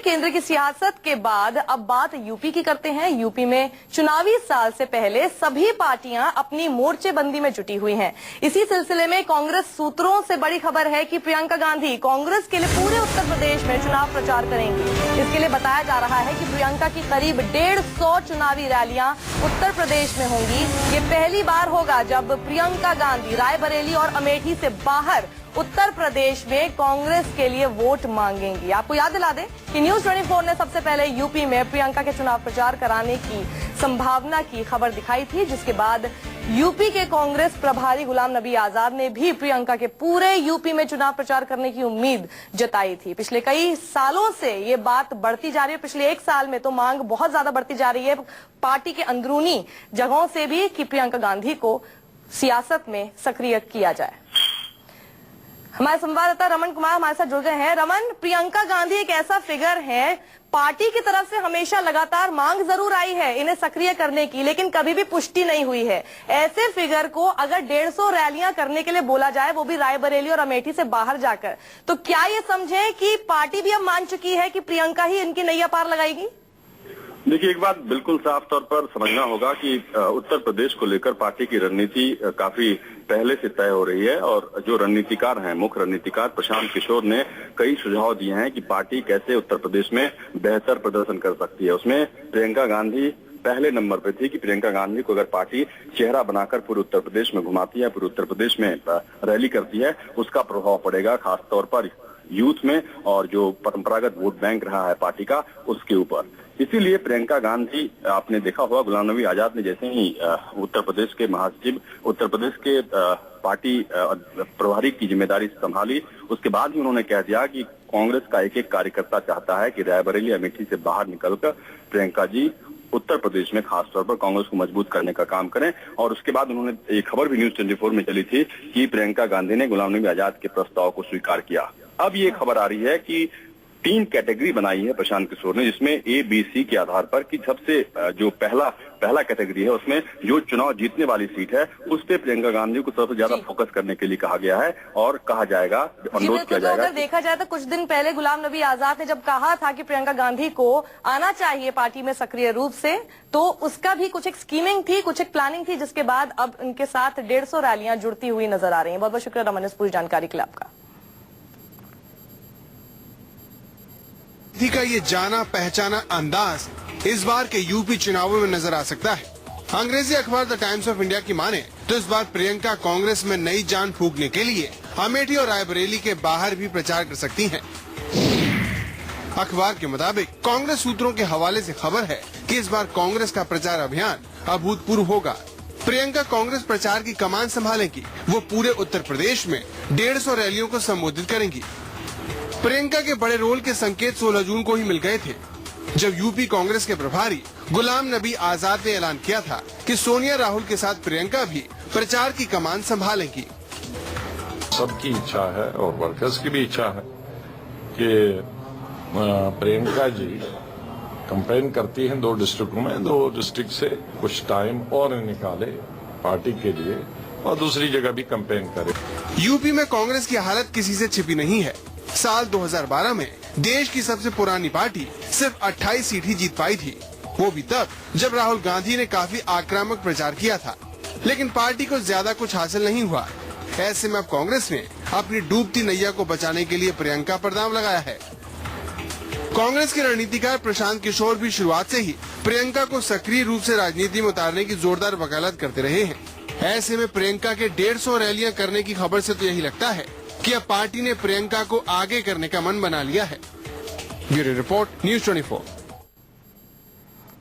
केंद्र की सियासत के बाद अब बात यूपी की करते हैं। यूपी में चुनावी साल से पहले सभी पार्टियां अपनी मोर्चेबंदी में जुटी हुई हैं। इसी सिलसिले में कांग्रेस सूत्रों से बड़ी खबर है कि प्रियंका गांधी कांग्रेस के लिए पूरे उत्तर प्रदेश में चुनाव प्रचार करेंगी। इसके लिए बताया जा रहा है कि प्रियंका की करीब 150 चुनावी रैलियां उत्तर प्रदेश में होंगी। ये पहली बार होगा जब प्रियंका गांधी रायबरेली और अमेठी से बाहर उत्तर प्रदेश में कांग्रेस के लिए वोट मांगेंगी। आपको याद दिला दें कि न्यूज 24 ने सबसे पहले यूपी में प्रियंका के चुनाव प्रचार कराने की संभावना की खबर दिखाई थी, जिसके बाद यूपी के कांग्रेस प्रभारी गुलाम नबी आजाद ने भी प्रियंका के पूरे यूपी में चुनाव प्रचार करने की उम्मीद जताई थी। पिछले कई सालों से ये बात बढ़ती जा रही है। पिछले एक साल में तो मांग बहुत ज्यादा बढ़ती जा रही है पार्टी के अंदरूनी जगहों से भी कि प्रियंका गांधी को सियासत में सक्रिय किया जाए। हमारे संवाददाता रमन कुमार हमारे साथ जुड़ गए हैं। रमन, प्रियंका गांधी एक ऐसा फिगर है, पार्टी की तरफ से हमेशा लगातार मांग जरूर आई है इन्हें सक्रिय करने की, लेकिन कभी भी पुष्टि नहीं हुई है। ऐसे फिगर को अगर 150 रैलियां करने के लिए बोला जाए, वो भी रायबरेली और अमेठी से बाहर जाकर, तो क्या ये समझें कि पार्टी भी अब मान चुकी है कि प्रियंका ही इनकी नैया पार लगाएगी? देखिए, एक बात बिल्कुल साफ तौर पर समझना होगा कि उत्तर प्रदेश को लेकर पार्टी की रणनीति काफी पहले से तय हो रही है और जो रणनीतिकार हैं, मुख्य रणनीतिकार प्रशांत किशोर ने कई सुझाव दिए हैं कि पार्टी कैसे उत्तर प्रदेश में बेहतर प्रदर्शन कर सकती है। उसमें प्रियंका गांधी पहले नंबर पे थी कि प्रियंका गांधी को अगर पार्टी चेहरा बनाकर पूरे उत्तर प्रदेश में घुमाती है, पूरे उत्तर प्रदेश में रैली करती है, उसका प्रभाव पड़ेगा खासतौर पर यूथ में और जो परंपरागत वोट बैंक रहा है पार्टी का, उसके ऊपर। इसीलिए प्रियंका गांधी, आपने देखा होगा गुलाम नबी आजाद ने जैसे ही उत्तर प्रदेश के महासचिव, उत्तर प्रदेश के पार्टी प्रभारी की जिम्मेदारी संभाली, उसके बाद ही उन्होंने कह दिया कि कांग्रेस का एक एक कार्यकर्ता चाहता है कि रायबरेली अमेठी से बाहर निकलकर प्रियंका जी उत्तर प्रदेश में खासतौर पर कांग्रेस को मजबूत करने का काम करें। और उसके बाद उन्होंने एक खबर भी न्यूज 24 में चली थी कि प्रियंका गांधी ने गुलाम नबी आजाद के प्रस्ताव को स्वीकार किया। अब ये खबर आ रही है कि 3 कैटेगरी बनाई है प्रशांत किशोर ने, जिसमें A-B-C के आधार पर कि सबसे जो पहला कैटेगरी है उसमें जो चुनाव जीतने वाली सीट है उस पे प्रियंका गांधी को सबसे ज्यादा फोकस करने के लिए कहा गया है और कहा जाएगा, अनुरोध किया जाएगा। अगर देखा जाए तो कुछ दिन पहले गुलाम नबी आजाद ने जब कहा था कि प्रियंका गांधी को आना चाहिए पार्टी में सक्रिय रूप से, तो उसका भी कुछ एक स्कीमिंग थी, कुछ एक प्लानिंग थी, जिसके बाद अब उनके साथ 150 रैलियां जुड़ती हुई नजर आ रही है। बहुत बहुत शुक्रिया रमन, इस पूरी जानकारी के लिए आपका। का ये जाना पहचाना अंदाज इस बार के यूपी चुनावों में नजर आ सकता है। अंग्रेजी अखबार द टाइम्स ऑफ इंडिया की माने तो इस बार प्रियंका कांग्रेस में नई जान फूंकने के लिए अमेठी और रायबरेली के बाहर भी प्रचार कर सकती हैं। अखबार के मुताबिक कांग्रेस सूत्रों के हवाले से खबर है कि इस बार कांग्रेस का प्रचार अभियान अभूतपूर्व होगा। प्रियंका कांग्रेस प्रचार की कमान संभालेंगी। वो पूरे उत्तर प्रदेश में 150 रैलियों को संबोधित करेंगी। प्रियंका के बड़े रोल के संकेत 16 जून को ही मिल गए थे, जब यूपी कांग्रेस के प्रभारी गुलाम नबी आजाद ने ऐलान किया था कि सोनिया राहुल के साथ प्रियंका भी प्रचार की कमान संभालेंगी। सबकी इच्छा है और वर्कर्स की भी इच्छा है कि प्रियंका जी कैंपेन करती हैं 2 डिस्ट्रिक्टों में, 2 डिस्ट्रिक्ट से कुछ टाइम और निकाले पार्टी के लिए और दूसरी जगह भी कैंपेन करे। यूपी में कांग्रेस की हालत किसी से छिपी नहीं है। साल 2012 में देश की सबसे पुरानी पार्टी सिर्फ 28 सीट ही जीत पाई थी, वो भी तब जब राहुल गांधी ने काफी आक्रामक प्रचार किया था, लेकिन पार्टी को ज्यादा कुछ हासिल नहीं हुआ। ऐसे में अब कांग्रेस ने अपनी डूबती नैया को बचाने के लिए प्रियंका पर दांव लगाया है। कांग्रेस के रणनीतिकार प्रशांत किशोर भी शुरुआत से ही प्रियंका को सक्रिय रूप से राजनीति में उतारने की जोरदार वकालत करते रहे हैं। ऐसे में प्रियंका के 150 रैलियां करने की खबर से तो यही लगता है कि अब पार्टी ने प्रियंका को आगे करने का मन बना लिया है। Bureau report, news 24।